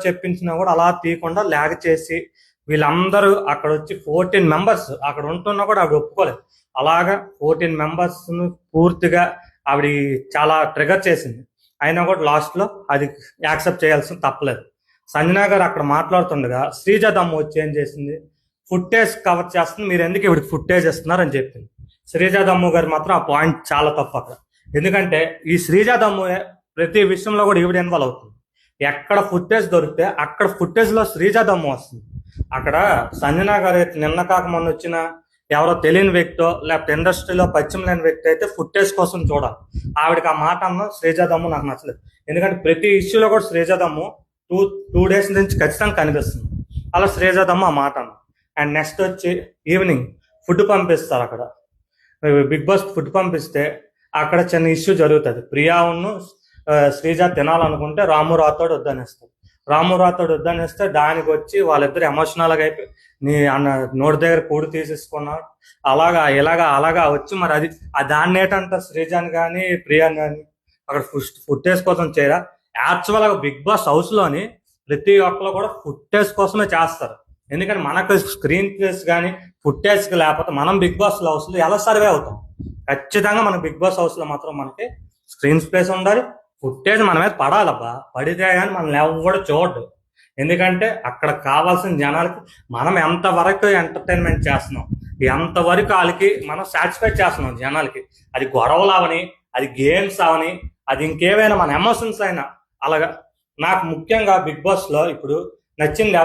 చెప్పించినా కూడా అలా తీయకుండా లాగ్ చేసి వీళ్ళందరూ అక్కడ వచ్చి 14 మెంబర్స్ అక్కడ ఉంటున్నా కూడా ఆవిడ ఒప్పుకోలేదు. అలాగా 14 మెంబర్స్ పూర్తిగా ఆవిడ చాలా ట్రిగర్ చేసింది. అయినా కూడా లాస్ట్లో అది యాక్సెప్ట్ చేయాల్సిన తప్పలేదు. సంజన గారు అక్కడ మాట్లాడుతుండగా శ్రీజ దమ్ము వచ్చి ఏం చేసింది, ఫుటేజ్ కవర్ చేస్తుంది, మీరు ఎందుకు ఇవిడికి ఫుటేజ్ ఇస్తున్నారు అని చెప్పింది. శ్రీజ దమ్ము గారు మాత్రం ఆ పాయింట్ చాలా తప్పు అక్కడ. ఎందుకంటే ఈ శ్రీజ దమ్ము ప్రతి విషయంలో కూడా ఈవిడ ఇన్వాల్వ్ అవుతుంది. ఎక్కడ ఫుటేజ్ దొరికితే అక్కడ ఫుటేజ్లో శ్రీజ దమ్ము వస్తుంది. అక్కడ సంజన గారు నిన్న కాక మొన్న వచ్చిన ఎవరో తెలియని వ్యక్తో లేకపోతే ఇండస్ట్రీలో పరిచయం లేని వ్యక్తి అయితే ఫుటేజ్ కోసం చూడాలి. ఆవిడకి ఆ మాట అన్న శ్రీజ దమ్ము నాకు నచ్చలేదు. ఎందుకంటే ప్రతి ఇష్యూలో కూడా శ్రీజ దమ్ము టూ డేస్ నుంచి ఖచ్చితంగా కనిపిస్తుంది. అలా శ్రీజ దమ్ము ఆ మాట అన్న. అండ్ నెక్స్ట్ వచ్చి ఈవినింగ్ ఫుడ్ పంపిస్తారు. అక్కడ బిగ్ బాస్ ఫుడ్ పంపిస్తే అక్కడ చిన్న ఇష్యూ జరుగుతుంది. ప్రియాను శ్రీజ తినాలనుకుంటే రాము రాథోడ్ వద్దనేస్తారు. రాము రాథోడ్ వద్దనేస్తే దానికి వచ్చి వాళ్ళిద్దరు ఎమోషనల్గా అయిపోయి నీ అన్న నోటి దగ్గర కూడి తీసేసుకున్నాడు. అలాగా వచ్చి మరి అది దాన్ని ఏంటంటారు శ్రీజాని కానీ ప్రియాని కానీ అక్కడ ఫుటేజ్ కోసం చేయరా? యాక్చువల్గా బిగ్ బాస్ హౌస్లోని ప్రతి ఒక్కరు కూడా ఫుటేజ్ కోసమే చేస్తారు. ఎందుకంటే మనకు స్క్రీన్ ప్లేస్ కానీ ఫుటేజ్కి లేకపోతే మనం బిగ్ బాస్ హౌస్లో ఎలా సర్వే అవుతాం? ఖచ్చితంగా మన బిగ్ బాస్ హౌస్లో మాత్రం మనకి స్క్రీన్ ప్లేస్ ఉండాలి, ఫుటేజ్ మన మీద పడాలబ్బా. పడితే కానీ మనం ఎవరు చూడడు. ఎందుకంటే అక్కడ కావాల్సిన జనాలకి మనం ఎంతవరకు ఎంటర్టైన్మెంట్ చేస్తున్నాం, ఎంతవరకు వాళ్ళకి మనం సాటిస్ఫై చేస్తున్నాం జనాలకి. అది గొడవలు అవని, అది గేమ్స్ అవని, అది ఇంకేమైనా మన ఎమోషన్స్ అయినా అలాగా. నాకు ముఖ్యంగా బిగ్ బాస్లో ఇప్పుడు నచ్చింది